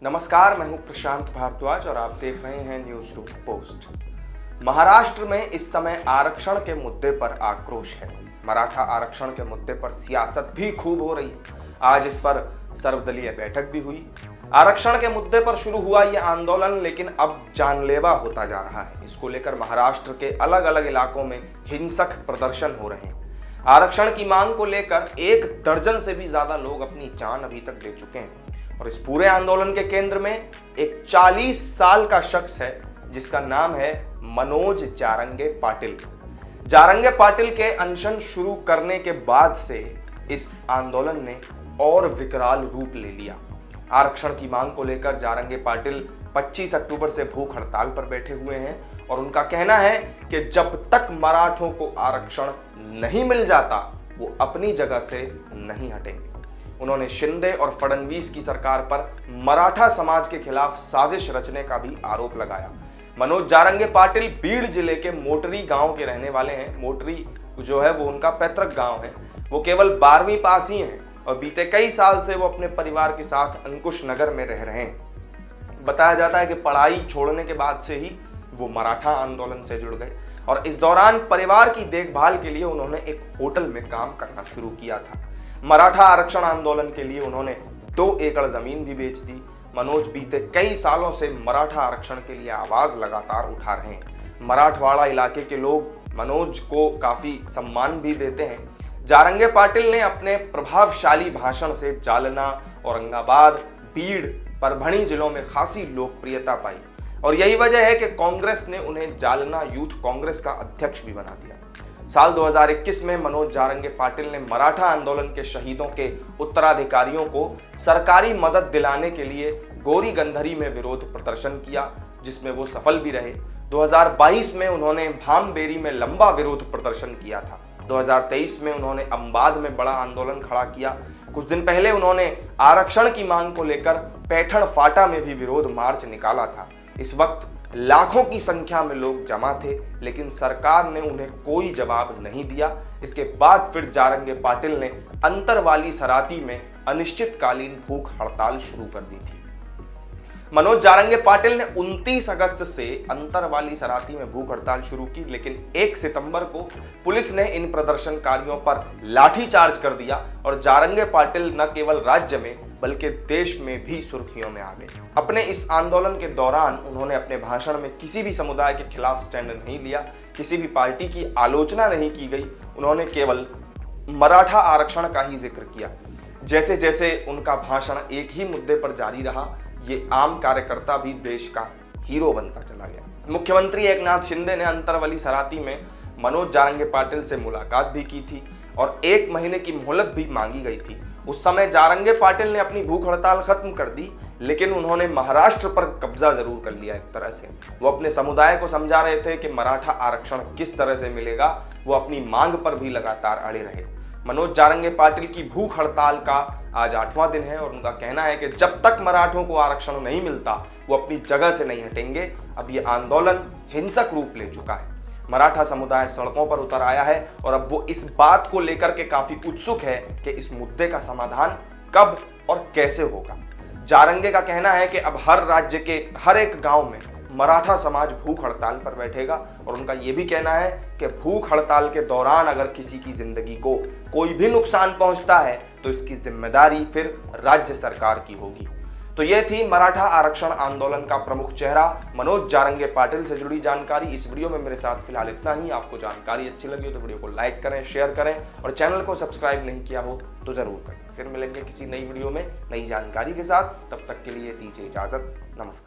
नमस्कार, मैं हूं प्रशांत भारद्वाज और आप देख रहे हैं न्यूज रूम पोस्ट। महाराष्ट्र में इस समय आरक्षण के मुद्दे पर आक्रोश है। मराठा आरक्षण के मुद्दे पर सियासत भी खूब हो रही है। आज इस पर सर्वदलीय बैठक भी हुई। आरक्षण के मुद्दे पर शुरू हुआ ये आंदोलन लेकिन अब जानलेवा होता जा रहा है। इसको लेकर महाराष्ट्र के अलग अलग इलाकों में हिंसक प्रदर्शन हो रहे हैं। आरक्षण की मांग को लेकर 1 दर्जन से भी ज्यादा लोग अपनी जान अभी तक दे चुके हैं और इस पूरे आंदोलन के केंद्र में एक 40 साल का शख्स है जिसका नाम है मनोज जारंगे पाटिल। जारंगे पाटिल के अनशन शुरू करने के बाद से इस आंदोलन ने और विकराल रूप ले लिया। आरक्षण की मांग को लेकर जारंगे पाटिल 25 अक्टूबर से भूख हड़ताल पर बैठे हुए हैं और उनका कहना है कि जब तक मराठों को आरक्षण नहीं मिल जाता वो अपनी जगह से नहीं हटेंगे। उन्होंने शिंदे और फडणवीस की सरकार पर मराठा समाज के खिलाफ साजिश रचने का भी आरोप लगाया। मनोज जारंगे पाटिल बीड़ जिले के मोटरी गांव के रहने वाले हैं। मोटरी जो है वो उनका पैतृक गांव है। वो केवल 12वीं पास ही हैं और बीते कई साल से वो अपने परिवार के साथ अंकुश नगर में रह रहे हैं। बताया जाता है कि पढ़ाई छोड़ने के बाद से ही वो मराठा आंदोलन से जुड़ गए और इस दौरान परिवार की देखभाल के लिए उन्होंने एक होटल में काम करना शुरू किया था। मराठा आरक्षण आंदोलन के लिए उन्होंने 2 एकड़ जमीन भी बेच दी। मनोज बीते कई सालों से मराठा आरक्षण के लिए आवाज लगातार उठा रहे हैं। मराठवाड़ा इलाके के लोग मनोज को काफी सम्मान भी देते हैं। जारंगे पाटिल ने अपने प्रभावशाली भाषण से जालना, औरंगाबाद, बीड़, परभणी जिलों में खासी लोकप्रियता पाई और यही वजह है कि कांग्रेस ने उन्हें जालना यूथ कांग्रेस का अध्यक्ष भी बना दिया। साल 2021 में मनोज जारंगे पाटिल ने मराठा आंदोलन के शहीदों के उत्तराधिकारियों को सरकारी मदद दिलाने के लिए गोरी गंधरी में विरोध प्रदर्शन किया, जिसमें वो सफल भी रहे। 2022 में उन्होंने भामबेरी में लंबा विरोध प्रदर्शन किया था। 2023 में उन्होंने अंबाद में बड़ा आंदोलन खड़ा किया। कुछ दिन पहले उन्होंने आरक्षण की मांग को लेकर पैठण फाटा में भी विरोध मार्च निकाला था। इस वक्त लाखों की संख्या में लोग जमा थे लेकिन सरकार ने उन्हें कोई जवाब नहीं दिया। इसके बाद फिर जारंगे पाटिल ने अंतरवाली सराती में अनिश्चितकालीन भूख हड़ताल शुरू कर दी थी। मनोज जारंगे पाटिल ने 29 अगस्त से अंतरवाली सराती में भूख हड़ताल शुरू की लेकिन 1 सितंबर को पुलिस ने इन प्रदर्शनकारियों पर लाठीचार्ज कर दिया और जारंगे पाटिल न केवल राज्य में बल्कि देश में भी सुर्खियों में आ गए। अपने इस आंदोलन के दौरान उन्होंने अपने भाषण में किसी भी समुदाय के खिलाफ स्टैंड नहीं लिया, किसी भी पार्टी की आलोचना नहीं की गई। उन्होंने केवल मराठा आरक्षण का ही जिक्र किया। जैसे जैसे उनका भाषण एक ही मुद्दे पर जारी रहा, ये आम कार्यकर्ता भी देश का हीरो बनता चला गया। मुख्यमंत्री एकनाथ शिंदे ने अंतरवाली सराती में मनोज जारंगे पाटिल से मुलाकात भी की थी और 1 महीने की मोहलत भी मांगी गई थी। उस समय जारंगे पाटिल ने अपनी भूख हड़ताल खत्म कर दी लेकिन उन्होंने महाराष्ट्र पर कब्जा जरूर कर लिया। एक तरह से वो अपने समुदाय को समझा रहे थे कि मराठा आरक्षण किस तरह से मिलेगा। वो अपनी मांग पर भी लगातार अड़े रहे। मनोज जारंगे पाटिल की भूख हड़ताल का आज 8वां दिन है और उनका कहना है कि जब तक मराठों को आरक्षण नहीं मिलता वो अपनी जगह से नहीं हटेंगे। अब ये आंदोलन हिंसक रूप ले चुका है। मराठा समुदाय सड़कों पर उतर आया है और अब वो इस बात को लेकर के काफी उत्सुक है कि इस मुद्दे का समाधान कब और कैसे होगा। जारंगे का कहना है कि अब हर राज्य के हर एक गांव में मराठा समाज भूख हड़ताल पर बैठेगा और उनका यह भी कहना है कि भूख हड़ताल के दौरान अगर किसी की जिंदगी को कोई भी नुकसान पहुंचता है तो इसकी जिम्मेदारी फिर राज्य सरकार की होगी। तो ये थी मराठा आरक्षण आंदोलन का प्रमुख चेहरा मनोज जारंगे पाटिल से जुड़ी जानकारी। इस वीडियो में मेरे साथ फिलहाल इतना ही। आपको जानकारी अच्छी लगी हो तो वीडियो को लाइक करें, शेयर करें और चैनल को सब्सक्राइब नहीं किया हो तो जरूर करें। फिर मिलेंगे किसी नई वीडियो में नई जानकारी के साथ। तब तक के लिए दीजिए इजाजत। नमस्कार।